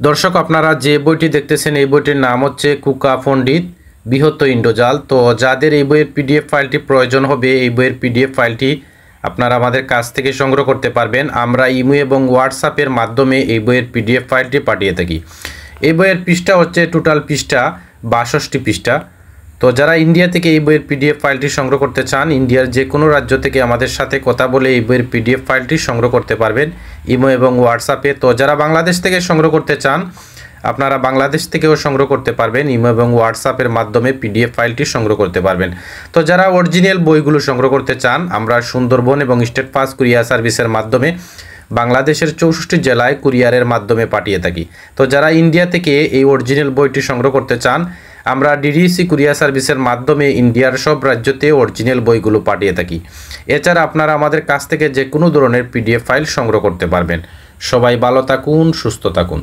দর্শক, আপনারা যে বইটি দেখতেছেন এই বইটির নাম হচ্ছে কুকা পণ্ডিত বৃহত্ত ইন্দ্রজাল। তো যাদের এই বইয়ের পিডিএফ ফাইলটি প্রয়োজন হবে, এই বইয়ের পিডিএফ ফাইলটি আপনারা আমাদের কাছ থেকে সংগ্রহ করতে পারবেন। আমরা ইমো এবং হোয়াটসঅ্যাপের মাধ্যমে এই বইয়ের পিডিএফ ফাইলটি পাঠিয়ে থাকি। এই বইয়ের পৃষ্ঠা হচ্ছে টোটাল পৃষ্ঠা 62 পৃষ্ঠা। তো যারা ইন্ডিয়া থেকে এই বইয়ের পিডিএফ ফাইলটি সংগ্রহ করতে চান, ইন্ডিয়ার যে কোনো রাজ্য থেকে আমাদের সাথে কথা বলে এই বইয়ের পিডিএফ ফাইলটি সংগ্রহ করতে পারবেন ইমো এবং হোয়াটসঅ্যাপে। তো যারা বাংলাদেশ থেকে সংগ্রহ করতে চান, আপনারা বাংলাদেশ থেকেও সংগ্রহ করতে পারবেন, ইমো এবং হোয়াটসঅ্যাপের মাধ্যমে পিডিএফ ফাইলটি সংগ্রহ করতে পারবেন। তো যারা অরিজিনাল বইগুলো সংগ্রহ করতে চান, আমরা সুন্দরবন এবং স্টেট ফাস্ট কুরিয়ার সার্ভিসের মাধ্যমে বাংলাদেশের 64 জেলায় কুরিয়ারের মাধ্যমে পাঠিয়ে থাকি। তো যারা ইন্ডিয়া থেকে এই অরিজিনাল বইটি সংগ্রহ করতে চান, আমরা ডিডিসি কুরিয়ার সার্ভিসের মাধ্যমে ইন্ডিয়ার সব রাজ্যতে অরিজিনাল বইগুলো পাঠিয়ে থাকি। এছাড়া আপনারা আমাদের কাছ থেকে যে কোনো ধরনের পিডিএফ ফাইল সংগ্রহ করতে পারবেন। সবাই ভালো থাকুন, সুস্থ থাকুন।